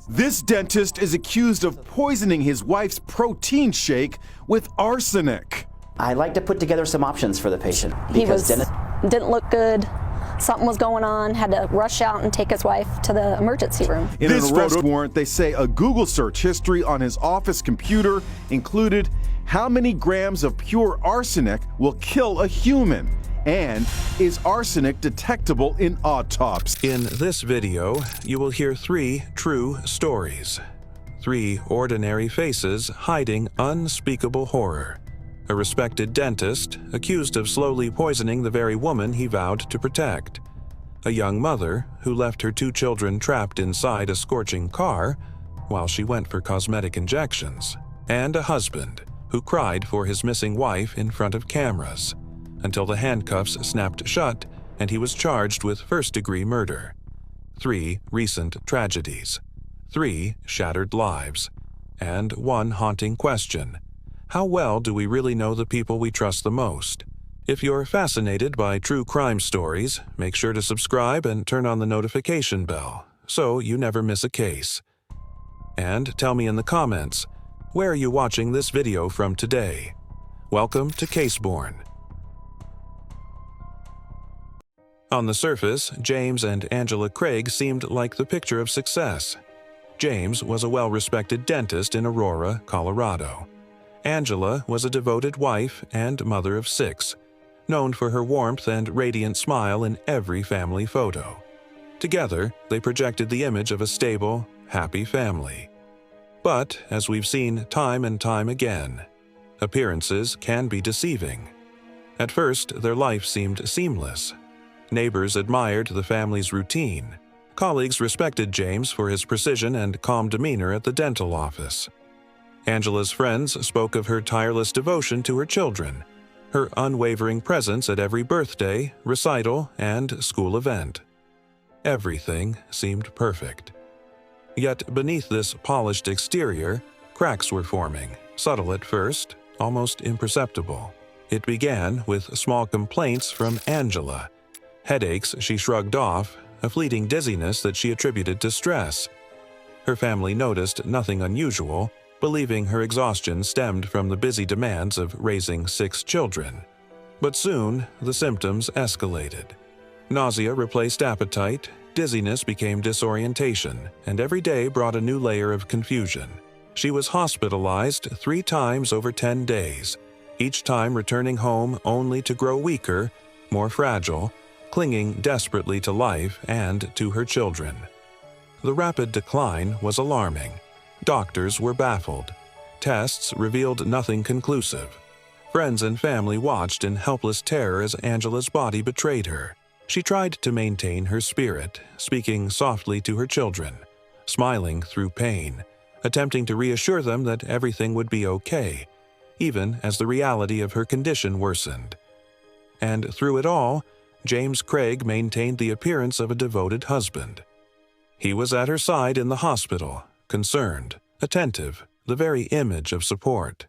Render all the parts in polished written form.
This dentist is accused of poisoning his wife's protein shake with arsenic. I like to put together some options for the patient. Didn't look good. Something was going on, had to rush out and take his wife to the emergency room. In this arrest warrant, they say a Google search history on his office computer included how many grams of pure arsenic will kill a human, and is arsenic detectable in autopsy. In this video, you will hear 3 true stories. 3 ordinary faces hiding unspeakable horror. A respected dentist accused of slowly poisoning the very woman he vowed to protect. A young mother who left her 2 children trapped inside a scorching car while she went for cosmetic injections. And a husband who cried for his missing wife in front of cameras until the handcuffs snapped shut and he was charged with first-degree murder. 3 recent tragedies. 3 shattered lives. And 1 haunting question. How well do we really know the people we trust the most? If you're fascinated by true crime stories, make sure to subscribe and turn on the notification bell so you never miss a case. And tell me in the comments, where are you watching this video from today? Welcome to Caseborne. On the surface, James and Angela Craig seemed like the picture of success. James was a well-respected dentist in Aurora, Colorado. Angela was a devoted wife and mother of 6, known for her warmth and radiant smile in every family photo. Together, they projected the image of a stable, happy family. But, as we've seen time and time again, appearances can be deceiving. At first, their life seemed seamless. Neighbors admired the family's routine. Colleagues respected James for his precision and calm demeanor at the dental office. Angela's friends spoke of her tireless devotion to her children, her unwavering presence at every birthday, recital, and school event. Everything seemed perfect. Yet beneath this polished exterior, cracks were forming, subtle at first, almost imperceptible. It began with small complaints from Angela. Headaches she shrugged off, a fleeting dizziness that she attributed to stress. Her family noticed nothing unusual, believing her exhaustion stemmed from the busy demands of raising 6 children. But soon, the symptoms escalated. Nausea replaced appetite, dizziness became disorientation, and every day brought a new layer of confusion. She was hospitalized 3 times over 10 days, each time returning home only to grow weaker, more fragile, clinging desperately to life and to her children. The rapid decline was alarming. Doctors were baffled. Tests revealed nothing conclusive. Friends and family watched in helpless terror as Angela's body betrayed her. She tried to maintain her spirit, speaking softly to her children, smiling through pain, attempting to reassure them that everything would be okay, even as the reality of her condition worsened. And through it all, James Craig maintained the appearance of a devoted husband. He was at her side in the hospital, concerned, attentive, the very image of support.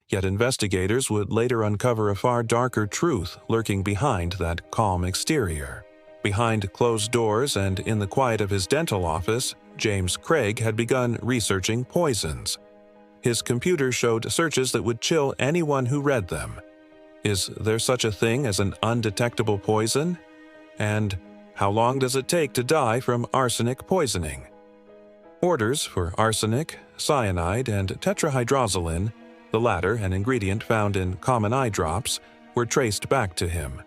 Yet investigators would later uncover a far darker truth lurking behind that calm exterior. Behind closed doors and in the quiet of his dental office, James Craig had begun researching poisons. His computer showed searches that would chill anyone who read them. Is there such a thing as an undetectable poison? And how long does it take to die from arsenic poisoning? Orders for arsenic, cyanide, and tetrahydrozoline, the latter an ingredient found in common eye drops, were traced back to him.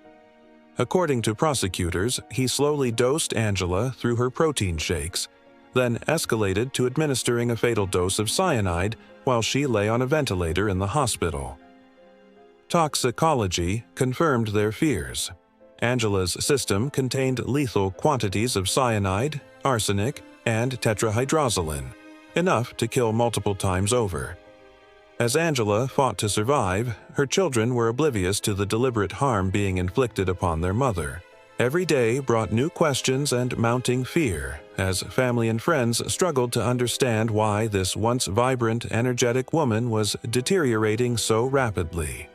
According to prosecutors, he slowly dosed Angela through her protein shakes, then escalated to administering a fatal dose of cyanide while she lay on a ventilator in the hospital. Toxicology confirmed their fears. Angela's system contained lethal quantities of cyanide, arsenic, and tetrahydrozoline, enough to kill multiple times over. As Angela fought to survive, her children were oblivious to the deliberate harm being inflicted upon their mother. Every day brought new questions and mounting fear, as family and friends struggled to understand why this once vibrant, energetic woman was deteriorating so rapidly.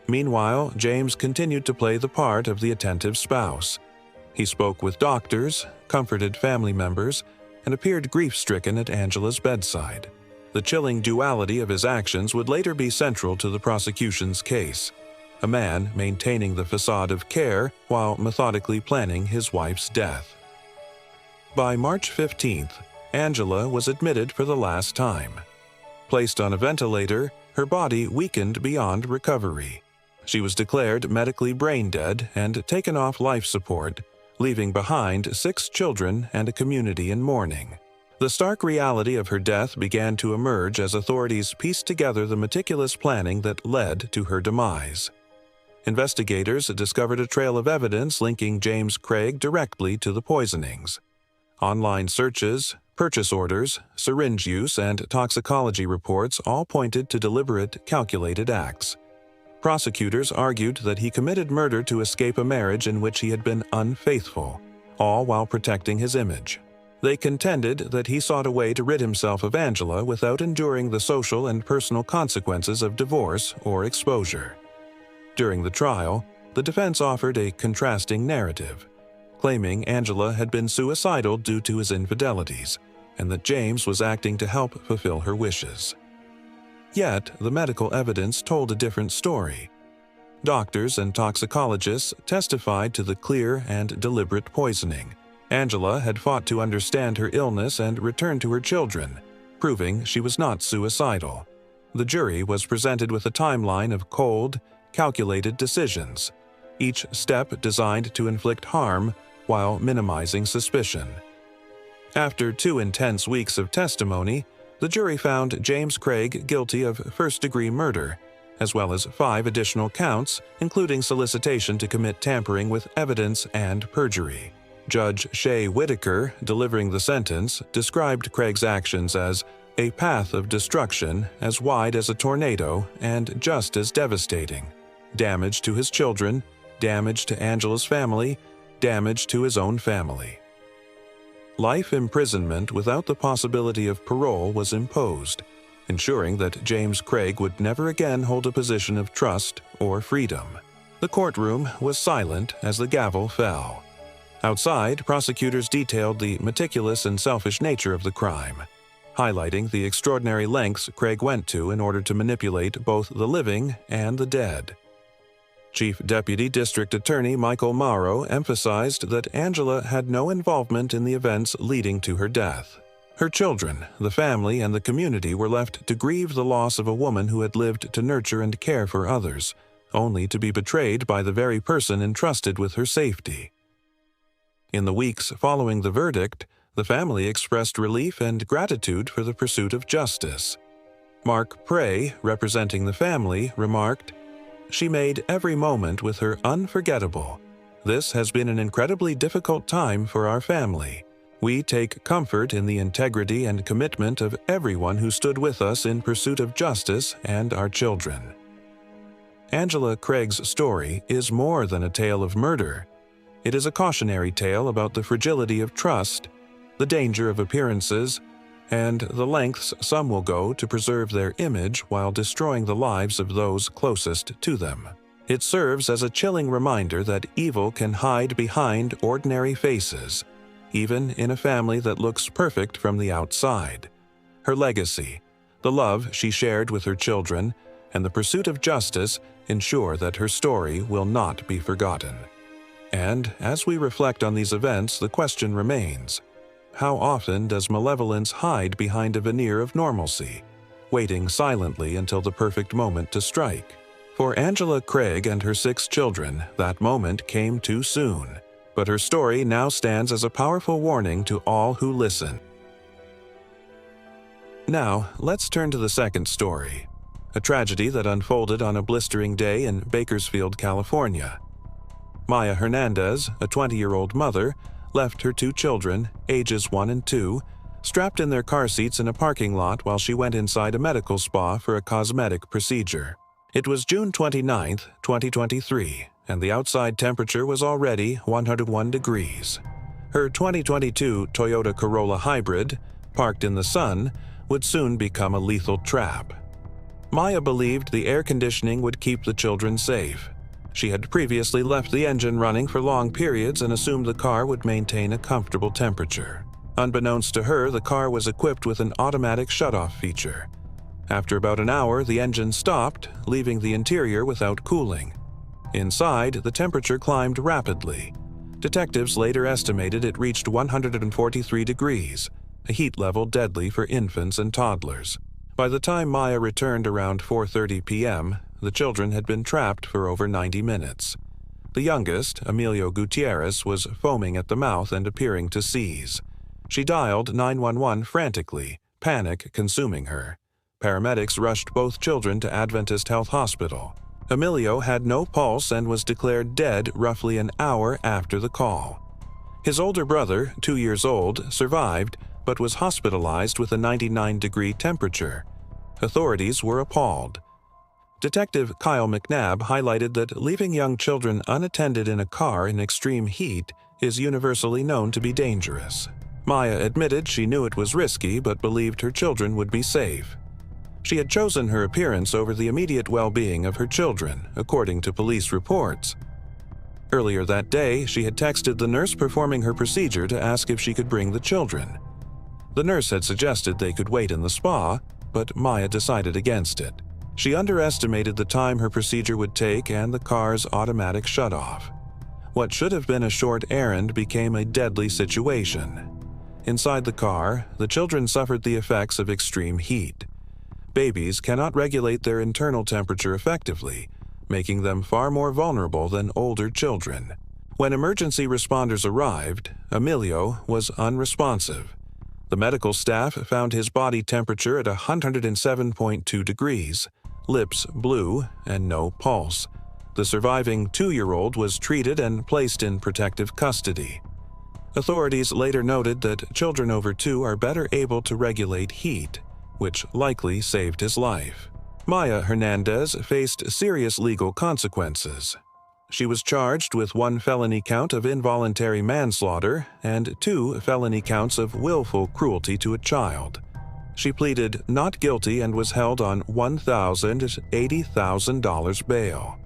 Meanwhile, James continued to play the part of the attentive spouse. He spoke with doctors, comforted family members, and appeared grief-stricken at Angela's bedside. The chilling duality of his actions would later be central to the prosecution's case. A man maintaining the facade of care while methodically planning his wife's death. By March 15th, Angela was admitted for the last time. Placed on a ventilator, her body weakened beyond recovery. She was declared medically brain dead and taken off life support, leaving behind 6 children and a community in mourning. The stark reality of her death began to emerge as authorities pieced together the meticulous planning that led to her demise. Investigators discovered a trail of evidence linking James Craig directly to the poisonings. Online searches, purchase orders, syringe use, and toxicology reports all pointed to deliberate, calculated acts. Prosecutors argued that he committed murder to escape a marriage in which he had been unfaithful, all while protecting his image. They contended that he sought a way to rid himself of Angela without enduring the social and personal consequences of divorce or exposure. During the trial, the defense offered a contrasting narrative, claiming Angela had been suicidal due to his infidelities, and that James was acting to help fulfill her wishes. Yet, the medical evidence told a different story. Doctors and toxicologists testified to the clear and deliberate poisoning. Angela had fought to understand her illness and return to her children, proving she was not suicidal. The jury was presented with a timeline of cold, calculated decisions, each step designed to inflict harm while minimizing suspicion. After 2 intense weeks of testimony, the jury found James Craig guilty of first-degree murder, as well as 5 additional counts, including solicitation to commit tampering with evidence and perjury. Judge Shea Whitaker, delivering the sentence, described Craig's actions as a path of destruction as wide as a tornado and just as devastating. Damage to his children, damage to Angela's family, damage to his own family. Life imprisonment without the possibility of parole was imposed, ensuring that James Craig would never again hold a position of trust or freedom. The courtroom was silent as the gavel fell. Outside, prosecutors detailed the meticulous and selfish nature of the crime, highlighting the extraordinary lengths Craig went to in order to manipulate both the living and the dead. Chief Deputy District Attorney Michael Morrow emphasized that Angela had no involvement in the events leading to her death. Her children, the family, and the community were left to grieve the loss of a woman who had lived to nurture and care for others, only to be betrayed by the very person entrusted with her safety. In the weeks following the verdict, the family expressed relief and gratitude for the pursuit of justice. Mark Prey, representing the family, remarked, "She made every moment with her unforgettable. This has been an incredibly difficult time for our family. We take comfort in the integrity and commitment of everyone who stood with us in pursuit of justice and our children." Angela Craig's story is more than a tale of murder. It is a cautionary tale about the fragility of trust, the danger of appearances, and the lengths some will go to preserve their image while destroying the lives of those closest to them. It serves as a chilling reminder that evil can hide behind ordinary faces, even in a family that looks perfect from the outside. Her legacy, the love she shared with her children, and the pursuit of justice ensure that her story will not be forgotten. And as we reflect on these events, the question remains: how often does malevolence hide behind a veneer of normalcy, waiting silently until the perfect moment to strike? For Angela Craig and her 6 children, that moment came too soon, but her story now stands as a powerful warning to all who listen. Now, let's turn to the second story, a tragedy that unfolded on a blistering day in Bakersfield, California. Maya Hernandez, a 20-year-old mother, left her 2 children, ages 1 and 2, strapped in their car seats in a parking lot while she went inside a medical spa for a cosmetic procedure. It was June 29, 2023, and the outside temperature was already 101 degrees. Her 2022 Toyota Corolla Hybrid, parked in the sun, would soon become a lethal trap. Maya believed the air conditioning would keep the children safe. She had previously left the engine running for long periods and assumed the car would maintain a comfortable temperature. Unbeknownst to her, the car was equipped with an automatic shut-off feature. After about an hour, the engine stopped, leaving the interior without cooling. Inside, the temperature climbed rapidly. Detectives later estimated it reached 143 degrees, a heat level deadly for infants and toddlers. By the time Maya returned around 4:30 p.m., the children had been trapped for over 90 minutes. The youngest, Emilio Gutierrez, was foaming at the mouth and appearing to seize. She dialed 911 frantically, panic consuming her. Paramedics rushed both children to Adventist Health Hospital. Emilio had no pulse and was declared dead roughly an hour after the call. His older brother, 2 years old, survived, but was hospitalized with a 99-degree temperature. Authorities were appalled. Detective Kyle McNabb highlighted that leaving young children unattended in a car in extreme heat is universally known to be dangerous. Maya admitted she knew it was risky but believed her children would be safe. She had chosen her appearance over the immediate well-being of her children, according to police reports. Earlier that day, she had texted the nurse performing her procedure to ask if she could bring the children. The nurse had suggested they could wait in the spa, but Maya decided against it. She underestimated the time her procedure would take and the car's automatic shut-off. What should have been a short errand became a deadly situation. Inside the car, the children suffered the effects of extreme heat. Babies cannot regulate their internal temperature effectively, making them far more vulnerable than older children. When emergency responders arrived, Emilio was unresponsive. The medical staff found his body temperature at 107.2 degrees, lips blue, and no pulse. The surviving 2-year-old was treated and placed in protective custody. Authorities later noted that children over 2 are better able to regulate heat, which likely saved his life. Maya Hernandez faced serious legal consequences. She was charged with 1 felony count of involuntary manslaughter and 2 felony counts of willful cruelty to a child. She pleaded not guilty and was held on $1,080,000 bail.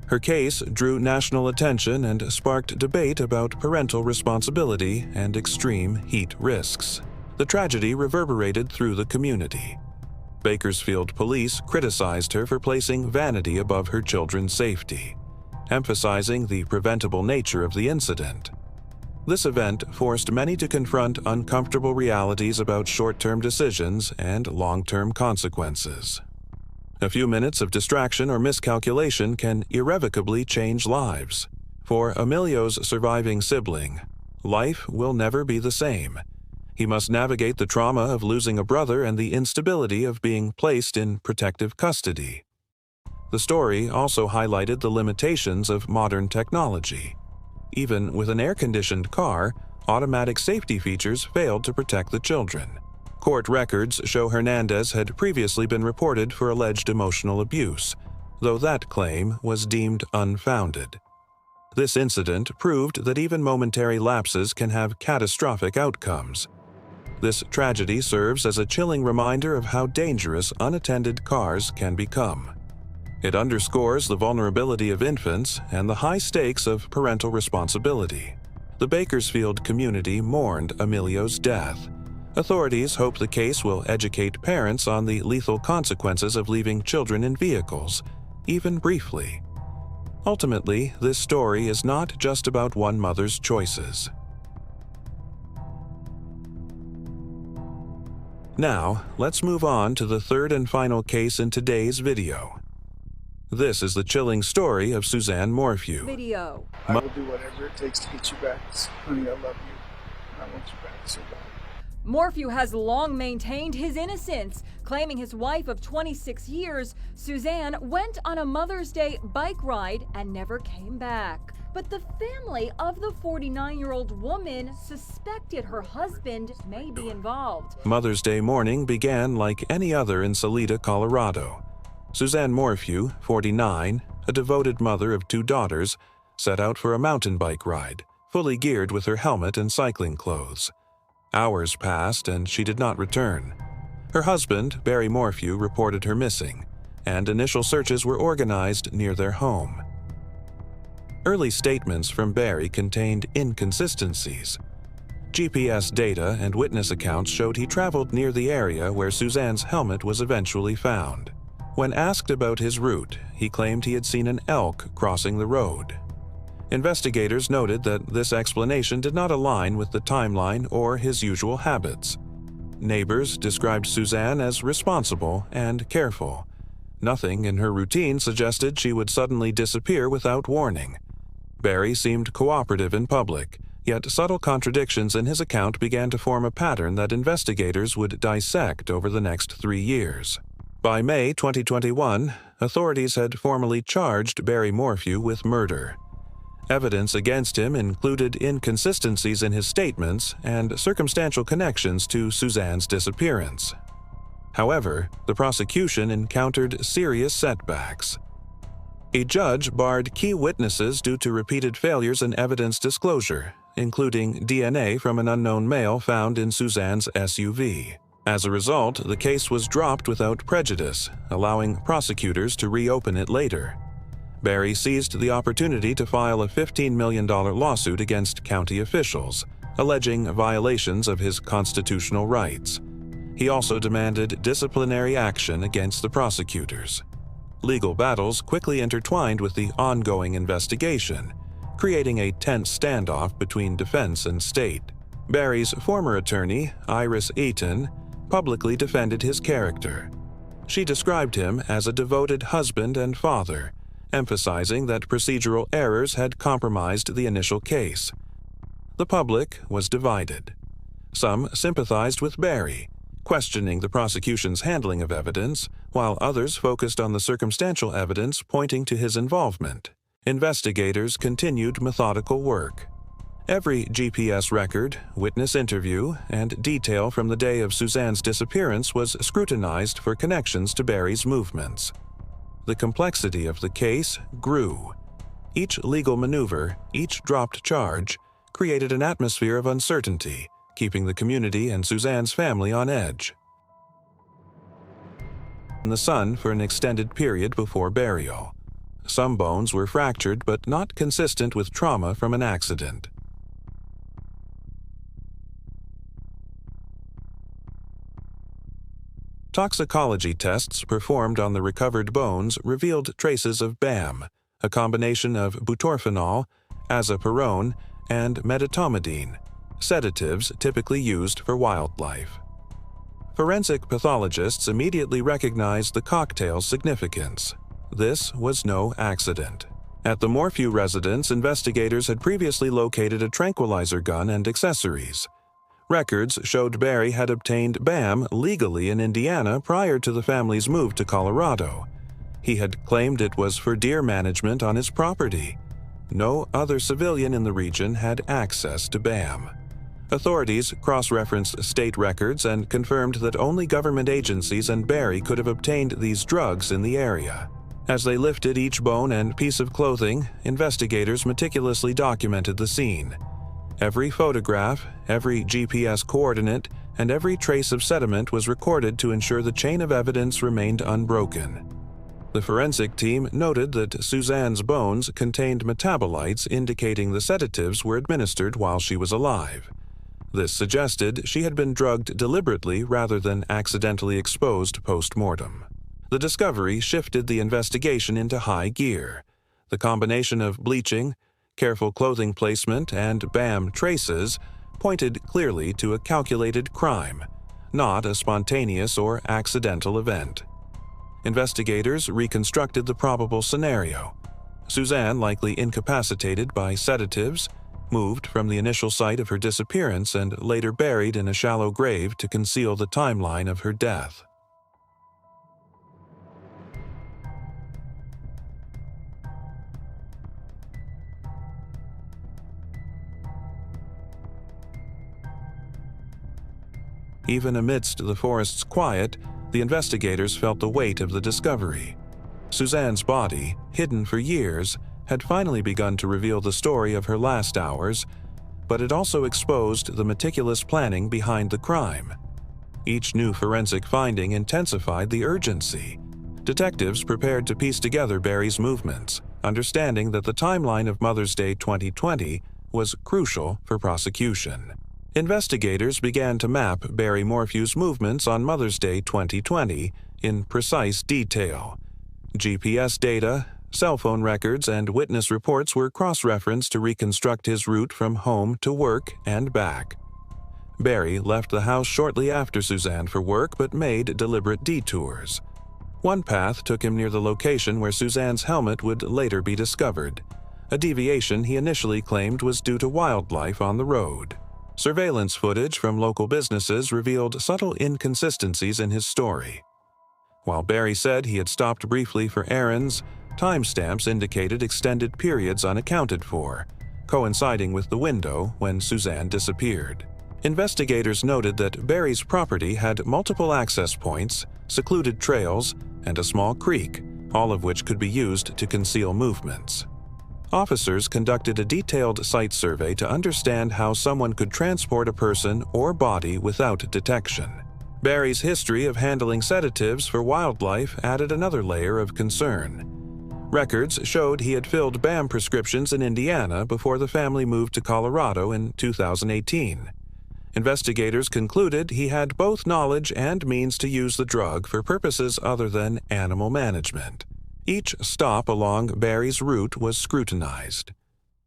Her case drew national attention and sparked debate about parental responsibility and extreme heat risks. The tragedy reverberated through the community. Bakersfield police criticized her for placing vanity above her children's safety, emphasizing the preventable nature of the incident. This event forced many to confront uncomfortable realities about short-term decisions and long-term consequences. A few minutes of distraction or miscalculation can irrevocably change lives. For Emilio's surviving sibling, life will never be the same. He must navigate the trauma of losing a brother and the instability of being placed in protective custody. The story also highlighted the limitations of modern technology. Even with an air-conditioned car, automatic safety features failed to protect the children. Court records show Hernandez had previously been reported for alleged emotional abuse, though that claim was deemed unfounded. This incident proved that even momentary lapses can have catastrophic outcomes. This tragedy serves as a chilling reminder of how dangerous unattended cars can become. It underscores the vulnerability of infants and the high stakes of parental responsibility. The Bakersfield community mourned Emilio's death. Authorities hope the case will educate parents on the lethal consequences of leaving children in vehicles, even briefly. Ultimately, this story is not just about one mother's choices. Now, let's move on to the third and final case in today's video. This is the chilling story of Suzanne Morphew. I will do whatever it takes to get you back. Honey, I love you. I want you back so bad. Morphew has long maintained his innocence, claiming his wife of 26 years, Suzanne, went on a Mother's Day bike ride and never came back. But the family of the 49-year-old woman suspected her husband may be involved. Mother's Day morning began like any other in Salida, Colorado. Suzanne Morphew, 49, a devoted mother of 2 daughters, set out for a mountain bike ride, fully geared with her helmet and cycling clothes. Hours passed and she did not return. Her husband, Barry Morphew, reported her missing, and initial searches were organized near their home. Early statements from Barry contained inconsistencies. GPS data and witness accounts showed he traveled near the area where Suzanne's helmet was eventually found. When asked about his route, he claimed he had seen an elk crossing the road. Investigators noted that this explanation did not align with the timeline or his usual habits. Neighbors described Suzanne as responsible and careful. Nothing in her routine suggested she would suddenly disappear without warning. Barry seemed cooperative in public, yet subtle contradictions in his account began to form a pattern that investigators would dissect over the next 3 years. By May 2021, authorities had formally charged Barry Morphew with murder. Evidence against him included inconsistencies in his statements and circumstantial connections to Suzanne's disappearance. However, the prosecution encountered serious setbacks. A judge barred key witnesses due to repeated failures in evidence disclosure, including DNA from an unknown male found in Suzanne's SUV. As a result, the case was dropped without prejudice, allowing prosecutors to reopen it later. Barry seized the opportunity to file a $15 million lawsuit against county officials, alleging violations of his constitutional rights. He also demanded disciplinary action against the prosecutors. Legal battles quickly intertwined with the ongoing investigation, creating a tense standoff between defense and state. Barry's former attorney, Iris Eaton, publicly defended his character. She described him as a devoted husband and father, emphasizing that procedural errors had compromised the initial case. The public was divided. Some sympathized with Barry, questioning the prosecution's handling of evidence, while others focused on the circumstantial evidence pointing to his involvement. Investigators continued methodical work. Every GPS record, witness interview, and detail from the day of Suzanne's disappearance was scrutinized for connections to Barry's movements. The complexity of the case grew. Each legal maneuver, each dropped charge, created an atmosphere of uncertainty, keeping the community and Suzanne's family on edge. In the sun for an extended period before burial. Some bones were fractured but not consistent with trauma from an accident. Toxicology tests performed on the recovered bones revealed traces of BAM, a combination of butorphanol, azaparone, and medetomidine, sedatives typically used for wildlife. Forensic pathologists immediately recognized the cocktail's significance. This was no accident. At the Morphew residence, investigators had previously located a tranquilizer gun and accessories. Records showed Barry had obtained BAM legally in Indiana prior to the family's move to Colorado. He had claimed it was for deer management on his property. No other civilian in the region had access to BAM. Authorities cross-referenced state records and confirmed that only government agencies and Barry could have obtained these drugs in the area. As they lifted each bone and piece of clothing, investigators meticulously documented the scene. Every photograph, every GPS coordinate, and every trace of sediment was recorded to ensure the chain of evidence remained unbroken. The forensic team noted that Suzanne's bones contained metabolites indicating the sedatives were administered while she was alive. This suggested she had been drugged deliberately rather than accidentally exposed post-mortem. The discovery shifted the investigation into high gear. The combination of bleaching, careful clothing placement, and BAM traces pointed clearly to a calculated crime, not a spontaneous or accidental event. Investigators reconstructed the probable scenario. Suzanne, likely incapacitated by sedatives, moved from the initial site of her disappearance and later buried in a shallow grave to conceal the timeline of her death. Even amidst the forest's quiet, the investigators felt the weight of the discovery. Suzanne's body, hidden for years, had finally begun to reveal the story of her last hours, but it also exposed the meticulous planning behind the crime. Each new forensic finding intensified the urgency. Detectives prepared to piece together Barry's movements, understanding that the timeline of Mother's Day 2020 was crucial for prosecution. Investigators began to map Barry Morphew's movements on Mother's Day 2020 in precise detail. GPS data, cell phone records, and witness reports were cross-referenced to reconstruct his route from home to work and back. Barry left the house shortly after Suzanne for work but made deliberate detours. One path took him near the location where Suzanne's helmet would later be discovered, a deviation he initially claimed was due to wildlife on the road. Surveillance footage from local businesses revealed subtle inconsistencies in his story. While Barry said he had stopped briefly for errands, timestamps indicated extended periods unaccounted for, coinciding with the window when Suzanne disappeared. Investigators noted that Barry's property had multiple access points, secluded trails, and a small creek, all of which could be used to conceal movements. Officers conducted a detailed site survey to understand how someone could transport a person or body without detection. Barry's history of handling sedatives for wildlife added another layer of concern. Records showed he had filled BAM prescriptions in Indiana before the family moved to Colorado in 2018. Investigators concluded he had both knowledge and means to use the drug for purposes other than animal management. Each stop along Barry's route was scrutinized.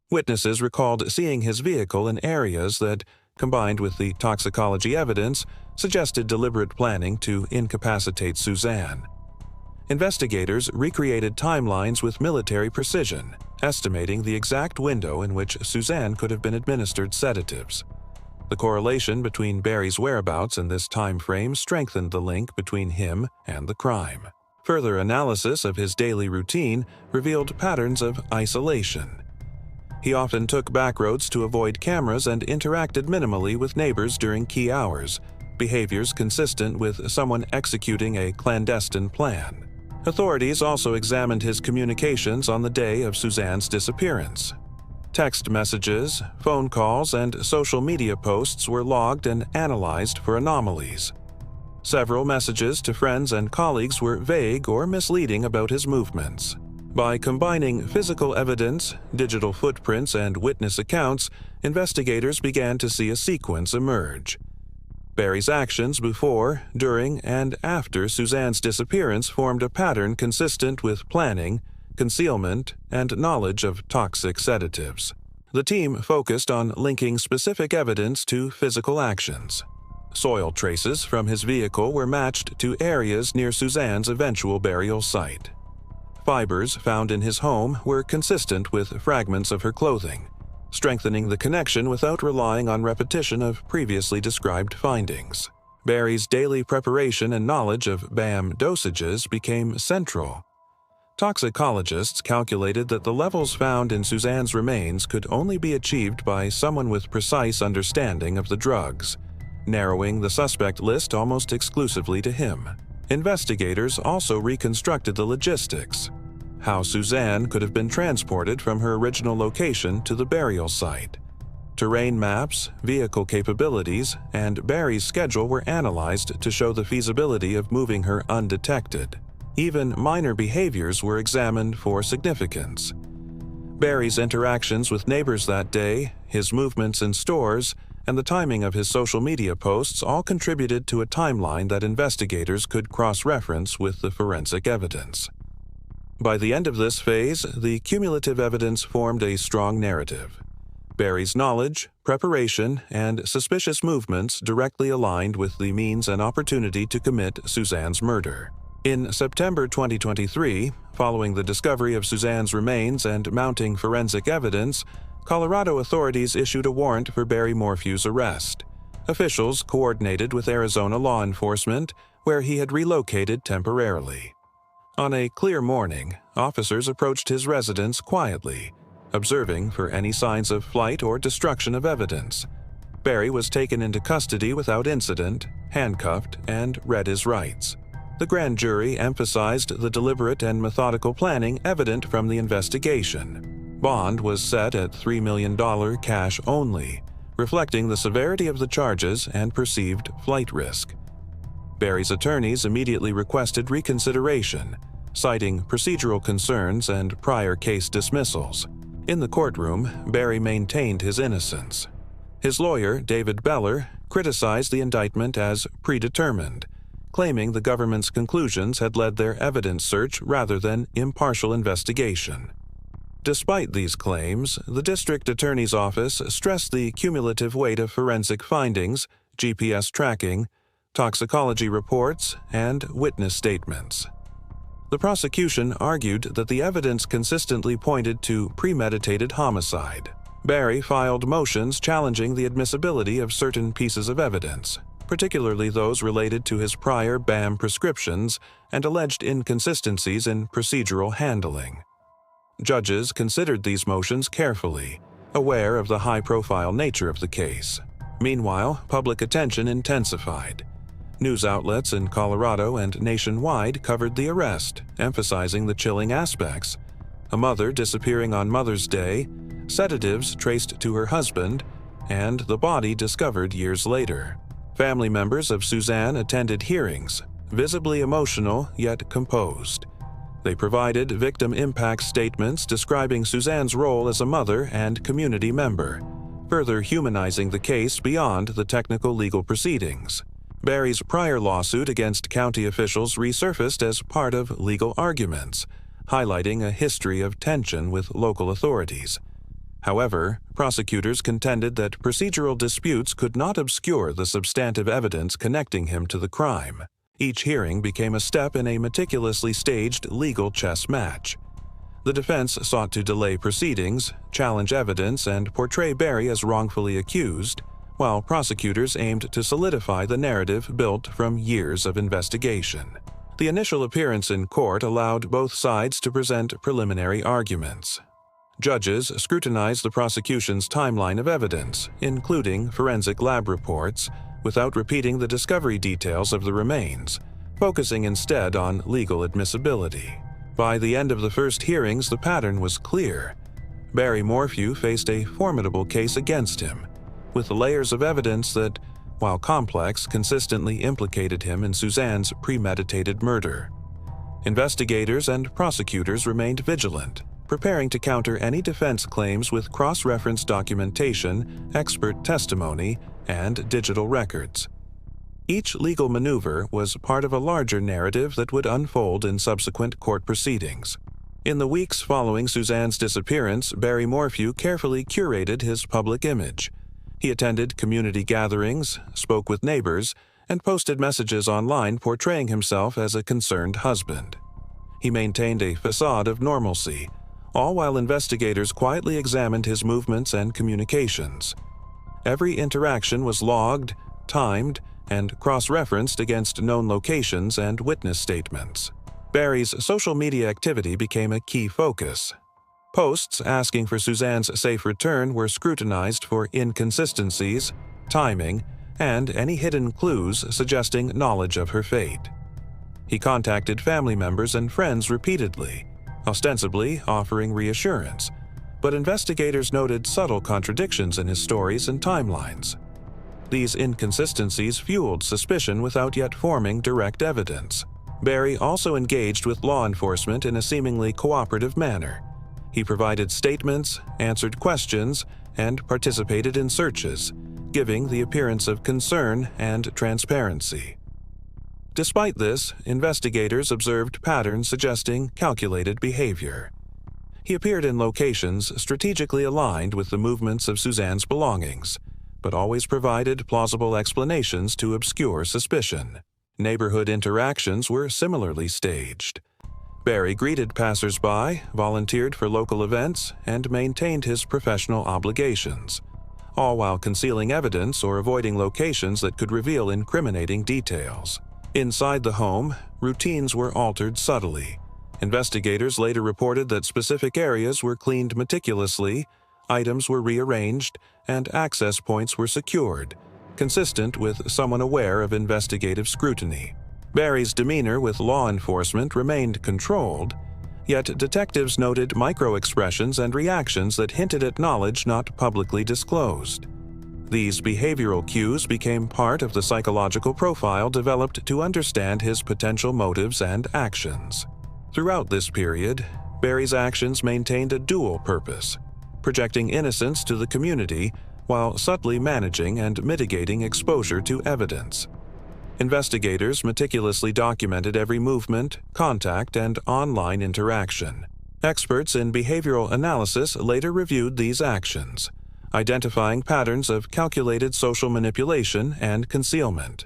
Witnesses recalled seeing his vehicle in areas that, combined with the toxicology evidence, suggested deliberate planning to incapacitate Suzanne. Investigators recreated timelines with military precision, estimating the exact window in which Suzanne could have been administered sedatives. The correlation between Barry's whereabouts in this time frame strengthened the link between him and the crime. Further analysis of his daily routine revealed patterns of isolation. He often took back roads to avoid cameras and interacted minimally with neighbors during key hours, behaviors consistent with someone executing a clandestine plan. Authorities also examined his communications on the day of Suzanne's disappearance. Text messages, phone calls, and social media posts were logged and analyzed for anomalies. Several messages to friends and colleagues were vague or misleading about his movements. By combining physical evidence, digital footprints, and witness accounts, investigators began to see a sequence emerge. Barry's actions before, during, and after Suzanne's disappearance formed a pattern consistent with planning, concealment, and knowledge of toxic sedatives. The team focused on linking specific evidence to physical actions. Soil traces from his vehicle were matched to areas near Suzanne's eventual burial site. Fibers found in his home were consistent with fragments of her clothing, strengthening the connection without relying on repetition of previously described findings. Barry's daily preparation and knowledge of BAM dosages became central. Toxicologists calculated that the levels found in Suzanne's remains could only be achieved by someone with precise understanding of the drugs, narrowing the suspect list almost exclusively to him. Investigators also reconstructed the logistics, how Suzanne could have been transported from her original location to the burial site. Terrain maps, vehicle capabilities, and Barry's schedule were analyzed to show the feasibility of moving her undetected. Even minor behaviors were examined for significance. Barry's interactions with neighbors that day, his movements in stores, and the timing of his social media posts all contributed to a timeline that investigators could cross-reference with the forensic evidence. By the end of this phase, the cumulative evidence formed a strong narrative. Barry's knowledge, preparation, and suspicious movements directly aligned with the means and opportunity to commit Suzanne's murder. In September 2023, following the discovery of Suzanne's remains and mounting forensic evidence, Colorado authorities issued a warrant for Barry Morphew's arrest. Officials coordinated with Arizona law enforcement, where he had relocated temporarily. On a clear morning, officers approached his residence quietly, observing for any signs of flight or destruction of evidence. Barry was taken into custody without incident, handcuffed, and read his rights. The grand jury emphasized the deliberate and methodical planning evident from the investigation. Bond was set at $3 million cash only, reflecting the severity of the charges and perceived flight risk. Barry's attorneys immediately requested reconsideration, citing procedural concerns and prior case dismissals. In the courtroom, Barry maintained his innocence. His lawyer, David Beller, criticized the indictment as predetermined, claiming the government's conclusions had led their evidence search rather than impartial investigation. Despite these claims, the district attorney's office stressed the cumulative weight of forensic findings, GPS tracking, toxicology reports, and witness statements. The prosecution argued that the evidence consistently pointed to premeditated homicide. Barry filed motions challenging the admissibility of certain pieces of evidence, particularly those related to his prior BAM prescriptions and alleged inconsistencies in procedural handling. Judges considered these motions carefully, aware of the high-profile nature of the case. Meanwhile, public attention intensified. News outlets in Colorado and nationwide covered the arrest, emphasizing the chilling aspects: a mother disappearing on Mother's Day, sedatives traced to her husband, and the body discovered years later. Family members of Suzanne attended hearings, visibly emotional yet composed. They provided victim impact statements describing Suzanne's role as a mother and community member, further humanizing the case beyond the technical legal proceedings. Barry's prior lawsuit against county officials resurfaced as part of legal arguments, highlighting a history of tension with local authorities. However, prosecutors contended that procedural disputes could not obscure the substantive evidence connecting him to the crime. Each hearing became a step in a meticulously staged legal chess match. The defense sought to delay proceedings, challenge evidence, and portray Barry as wrongfully accused, while prosecutors aimed to solidify the narrative built from years of investigation. The initial appearance in court allowed both sides to present preliminary arguments. Judges scrutinized the prosecution's timeline of evidence, including forensic lab reports, without repeating the discovery details of the remains, focusing instead on legal admissibility. By the end of the first hearings, the pattern was clear. Barry Morphew faced a formidable case against him, with layers of evidence that, while complex, consistently implicated him in Suzanne's premeditated murder. Investigators and prosecutors remained vigilant, preparing to counter any defense claims with cross-reference documentation, expert testimony, and digital records. Each legal maneuver was part of a larger narrative that would unfold in subsequent court proceedings. In the weeks following Suzanne's disappearance, Barry Morphew carefully curated his public image. He attended community gatherings, spoke with neighbors, and posted messages online portraying himself as a concerned husband. He maintained a facade of normalcy, all while investigators quietly examined his movements and communications. Every interaction was logged, timed, and cross-referenced against known locations and witness statements. Barry's social media activity became a key focus. Posts asking for Suzanne's safe return were scrutinized for inconsistencies, timing, and any hidden clues suggesting knowledge of her fate. He contacted family members and friends repeatedly, ostensibly offering reassurance, but investigators noted subtle contradictions in his stories and timelines. These inconsistencies fueled suspicion without yet forming direct evidence. Barry also engaged with law enforcement in a seemingly cooperative manner. He provided statements, answered questions, and participated in searches, giving the appearance of concern and transparency. Despite this, investigators observed patterns suggesting calculated behavior. He appeared in locations strategically aligned with the movements of Suzanne's belongings, but always provided plausible explanations to obscure suspicion. Neighborhood interactions were similarly staged. Barry greeted passers-by, volunteered for local events, and maintained his professional obligations, all while concealing evidence or avoiding locations that could reveal incriminating details. Inside the home, routines were altered subtly. Investigators later reported that specific areas were cleaned meticulously, items were rearranged, and access points were secured, consistent with someone aware of investigative scrutiny. Barry's demeanor with law enforcement remained controlled, yet detectives noted micro-expressions and reactions that hinted at knowledge not publicly disclosed. These behavioral cues became part of the psychological profile developed to understand his potential motives and actions. Throughout this period, Barry's actions maintained a dual purpose: projecting innocence to the community while subtly managing and mitigating exposure to evidence. Investigators meticulously documented every movement, contact, and online interaction. Experts in behavioral analysis later reviewed these actions, identifying patterns of calculated social manipulation and concealment.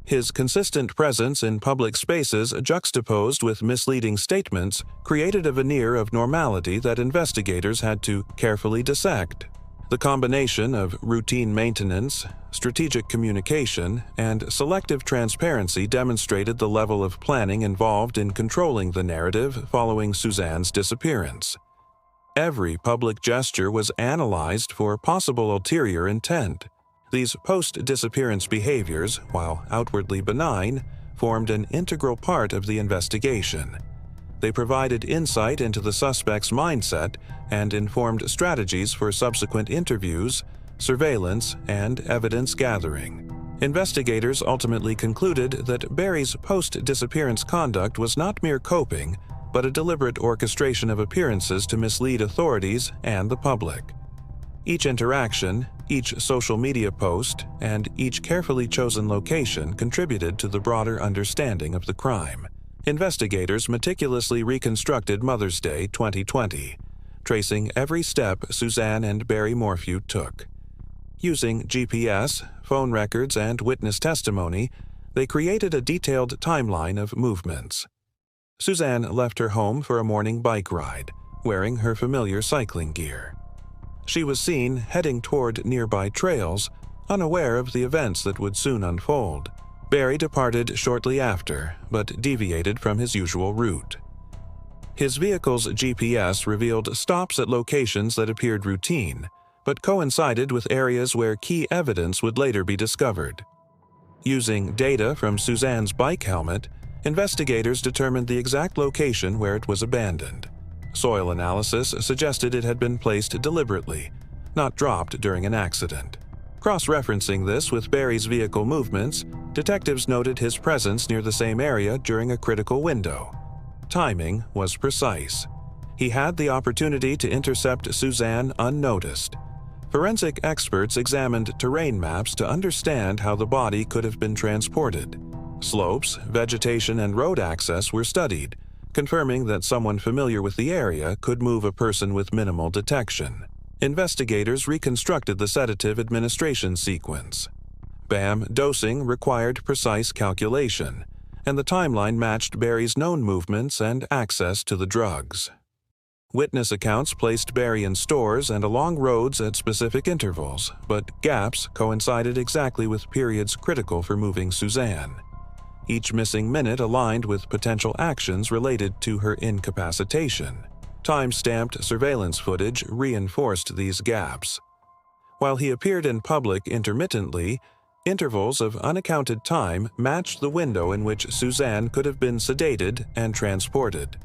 His consistent presence in public spaces juxtaposed with misleading statements created a veneer of normality that investigators had to carefully dissect. The combination of routine maintenance, strategic communication, and selective transparency demonstrated the level of planning involved in controlling the narrative following Suzanne's disappearance. Every public gesture was analyzed for possible ulterior intent. These post-disappearance behaviors, while outwardly benign, formed an integral part of the investigation. They provided insight into the suspect's mindset and informed strategies for subsequent interviews, surveillance, and evidence gathering. Investigators ultimately concluded that Barry's post-disappearance conduct was not mere coping, but a deliberate orchestration of appearances to mislead authorities and the public. Each interaction, each social media post, and each carefully chosen location contributed to the broader understanding of the crime. Investigators meticulously reconstructed Mother's Day 2020, tracing every step Suzanne and Barry Morphew took. Using GPS, phone records, and witness testimony, they created a detailed timeline of movements. Suzanne left her home for a morning bike ride, wearing her familiar cycling gear. She was seen heading toward nearby trails, unaware of the events that would soon unfold. Barry departed shortly after, but deviated from his usual route. His vehicle's GPS revealed stops at locations that appeared routine, but coincided with areas where key evidence would later be discovered. Using data from Suzanne's bike helmet, investigators determined the exact location where it was abandoned. Soil analysis suggested it had been placed deliberately, not dropped during an accident. Cross-referencing this with Barry's vehicle movements, detectives noted his presence near the same area during a critical window. Timing was precise. He had the opportunity to intercept Suzanne unnoticed. Forensic experts examined terrain maps to understand how the body could have been transported. Slopes, vegetation, and road access were studied, confirming that someone familiar with the area could move a person with minimal detection. Investigators reconstructed the sedative administration sequence. BAM dosing required precise calculation, and the timeline matched Barry's known movements and access to the drugs. Witness accounts placed Barry in stores and along roads at specific intervals, but gaps coincided exactly with periods critical for moving Suzanne. Each missing minute aligned with potential actions related to her incapacitation. Time-stamped surveillance footage reinforced these gaps. While he appeared in public intermittently, intervals of unaccounted time matched the window in which Suzanne could have been sedated and transported.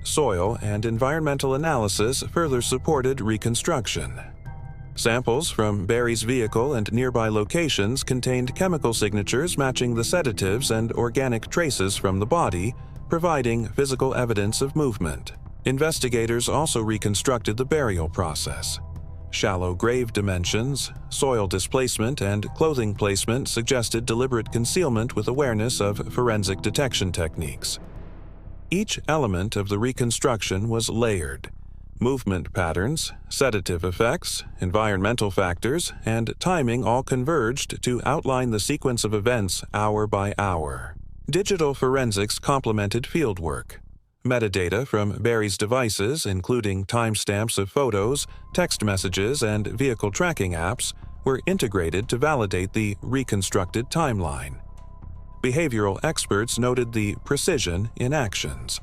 Soil and environmental analysis further supported reconstruction. Samples from Barry's vehicle and nearby locations contained chemical signatures matching the sedatives and organic traces from the body, providing physical evidence of movement. Investigators also reconstructed the burial process. Shallow grave dimensions, soil displacement, and clothing placement suggested deliberate concealment with awareness of forensic detection techniques. Each element of the reconstruction was layered. Movement patterns, sedative effects, environmental factors, and timing all converged to outline the sequence of events hour by hour. Digital forensics complemented fieldwork. Metadata from Barry's devices, including timestamps of photos, text messages, and vehicle tracking apps, were integrated to validate the reconstructed timeline. Behavioral experts noted the precision in actions.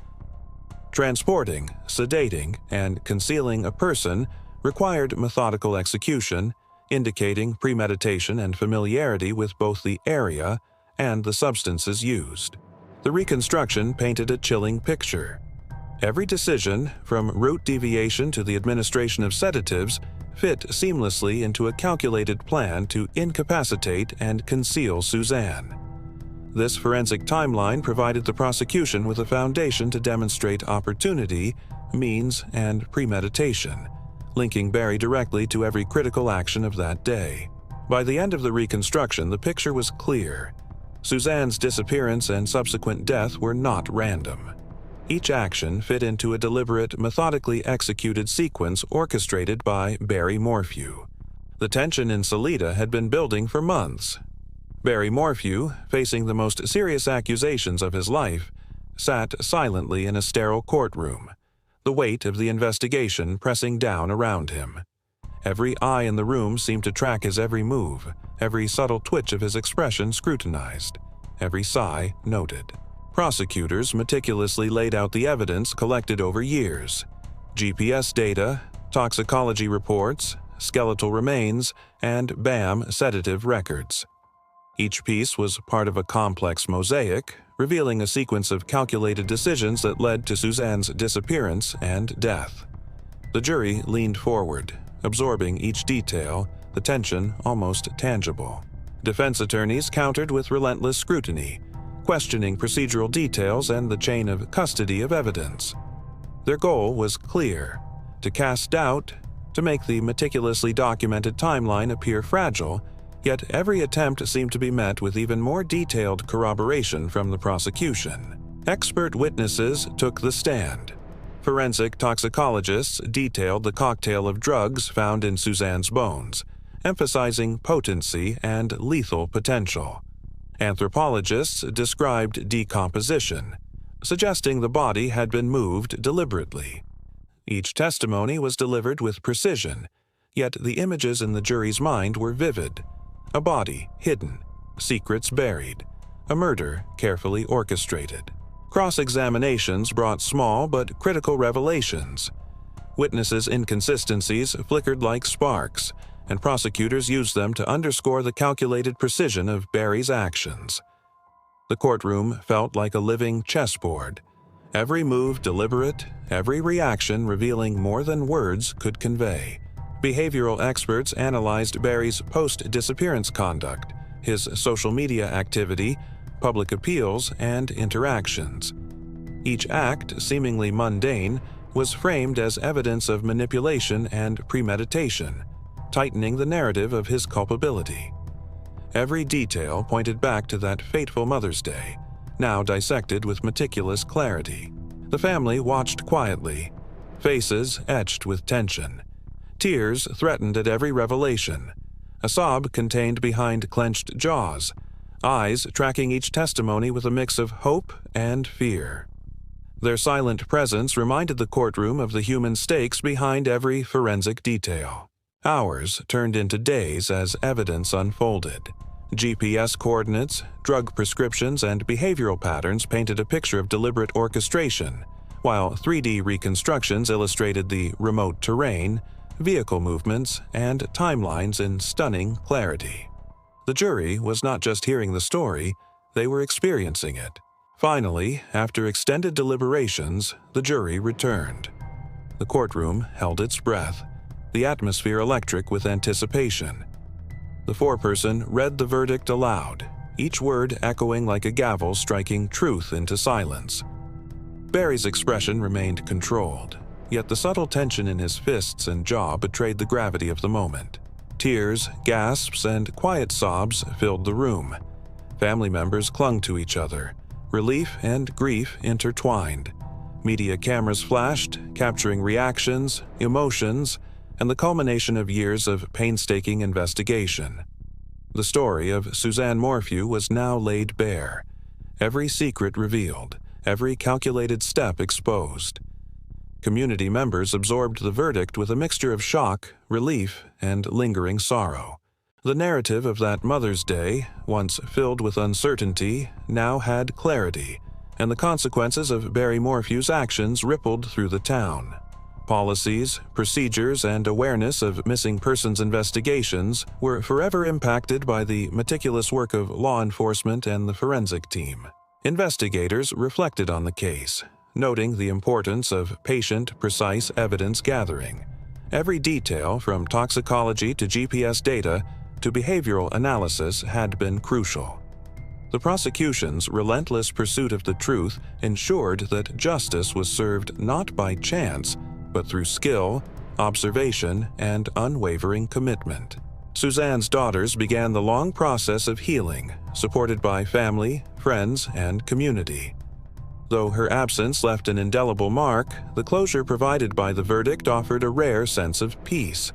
Transporting, sedating, and concealing a person required methodical execution, indicating premeditation and familiarity with both the area and the substances used. The reconstruction painted a chilling picture. Every decision, from route deviation to the administration of sedatives, fit seamlessly into a calculated plan to incapacitate and conceal Suzanne. This forensic timeline provided the prosecution with a foundation to demonstrate opportunity, means, and premeditation, linking Barry directly to every critical action of that day. By the end of the reconstruction, the picture was clear. Suzanne's disappearance and subsequent death were not random. Each action fit into a deliberate, methodically executed sequence orchestrated by Barry Morphew. The tension in Salida had been building for months. Barry Morphew, facing the most serious accusations of his life, sat silently in a sterile courtroom, the weight of the investigation pressing down around him. Every eye in the room seemed to track his every move, every subtle twitch of his expression scrutinized, every sigh noted. Prosecutors meticulously laid out the evidence collected over years: GPS data, toxicology reports, skeletal remains, and BAM sedative records. Each piece was part of a complex mosaic, revealing a sequence of calculated decisions that led to Suzanne's disappearance and death. The jury leaned forward, absorbing each detail, the tension almost tangible. Defense attorneys countered with relentless scrutiny, questioning procedural details and the chain of custody of evidence. Their goal was clear: to cast doubt, to make the meticulously documented timeline appear fragile, yet every attempt seemed to be met with even more detailed corroboration from the prosecution. Expert witnesses took the stand. Forensic toxicologists detailed the cocktail of drugs found in Suzanne's bones, emphasizing potency and lethal potential. Anthropologists described decomposition, suggesting the body had been moved deliberately. Each testimony was delivered with precision, yet the images in the jury's mind were vivid. A body hidden, secrets buried, a murder carefully orchestrated. Cross-examinations brought small but critical revelations. Witnesses' inconsistencies flickered like sparks, and prosecutors used them to underscore the calculated precision of Barry's actions. The courtroom felt like a living chessboard, every move deliberate, every reaction revealing more than words could convey. Behavioral experts analyzed Barry's post-disappearance conduct, his social media activity, public appeals, and interactions. Each act, seemingly mundane, was framed as evidence of manipulation and premeditation, tightening the narrative of his culpability. Every detail pointed back to that fateful Mother's Day, now dissected with meticulous clarity. The family watched quietly, faces etched with tension. Tears threatened at every revelation, a sob contained behind clenched jaws, eyes tracking each testimony with a mix of hope and fear. Their silent presence reminded the courtroom of the human stakes behind every forensic detail. Hours turned into days as evidence unfolded. GPS coordinates, drug prescriptions, and behavioral patterns painted a picture of deliberate orchestration, while 3D reconstructions illustrated the remote terrain, vehicle movements, and timelines in stunning clarity. The jury was not just hearing the story, they were experiencing it. Finally, after extended deliberations, the jury returned. The courtroom held its breath, the atmosphere electric with anticipation. The foreperson read the verdict aloud, each word echoing like a gavel striking truth into silence. Barry's expression remained controlled, yet the subtle tension in his fists and jaw betrayed the gravity of the moment. Tears, gasps, and quiet sobs filled the room. Family members clung to each other, relief and grief intertwined. Media cameras flashed, capturing reactions, emotions, and the culmination of years of painstaking investigation. The story of Suzanne Morphew was now laid bare, every secret revealed, every calculated step exposed. Community members absorbed the verdict with a mixture of shock, relief, and lingering sorrow. The narrative of that Mother's Day, once filled with uncertainty, now had clarity, and the consequences of Barry Morphew's actions rippled through the town. Policies, procedures, and awareness of missing persons investigations were forever impacted by the meticulous work of law enforcement and the forensic team. Investigators reflected on the case, noting the importance of patient, precise evidence gathering. Every detail, from toxicology to GPS data to behavioral analysis, had been crucial. The prosecution's relentless pursuit of the truth ensured that justice was served not by chance, but through skill, observation, and unwavering commitment. Suzanne's daughters began the long process of healing, supported by family, friends, and community. Though her absence left an indelible mark, the closure provided by the verdict offered a rare sense of peace.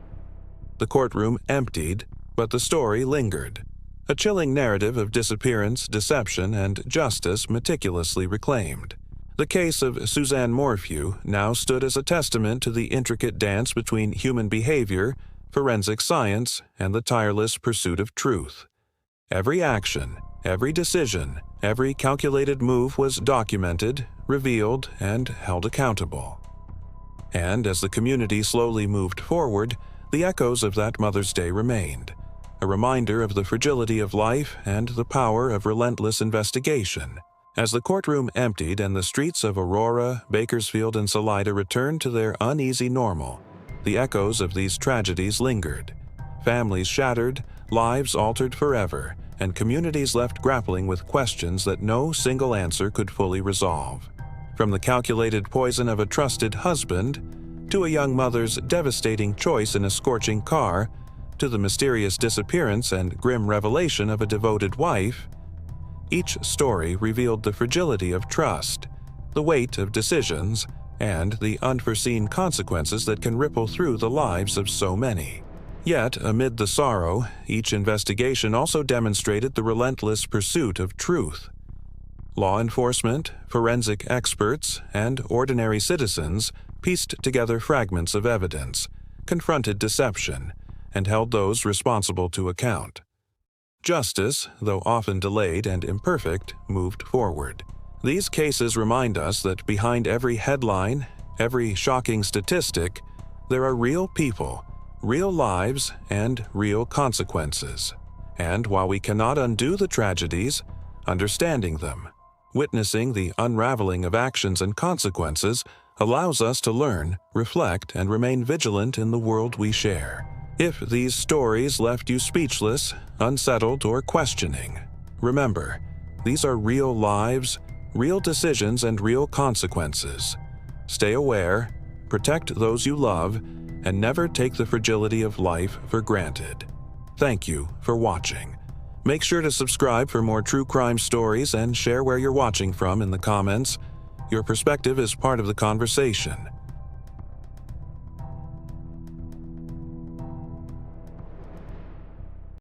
The courtroom emptied, but the story lingered. A chilling narrative of disappearance, deception, and justice meticulously reclaimed. The case of Suzanne Morphew now stood as a testament to the intricate dance between human behavior, forensic science, and the tireless pursuit of truth. Every action, every decision, every calculated move was documented, revealed, and held accountable. And as the community slowly moved forward, the echoes of that Mother's Day remained, a reminder of the fragility of life and the power of relentless investigation. As the courtroom emptied and the streets of Aurora, Bakersfield, and Salida returned to their uneasy normal, the echoes of these tragedies lingered. Families shattered, lives altered forever, and communities left grappling with questions that no single answer could fully resolve. From the calculated poison of a trusted husband, to a young mother's devastating choice in a scorching car, to the mysterious disappearance and grim revelation of a devoted wife, each story revealed the fragility of trust, the weight of decisions, and the unforeseen consequences that can ripple through the lives of so many. Yet, amid the sorrow, each investigation also demonstrated the relentless pursuit of truth. Law enforcement, forensic experts, and ordinary citizens pieced together fragments of evidence, confronted deception, and held those responsible to account. Justice, though often delayed and imperfect, moved forward. These cases remind us that behind every headline, every shocking statistic, there are real people, real lives, and real consequences. And while we cannot undo the tragedies, understanding them, witnessing the unraveling of actions and consequences, allows us to learn, reflect, and remain vigilant in the world we share. If these stories left you speechless, unsettled, or questioning, remember, these are real lives, real decisions, and real consequences. Stay aware, protect those you love, and never take the fragility of life for granted. Thank you for watching. Make sure to subscribe for more true crime stories and share where you're watching from in the comments. Your perspective is part of the conversation.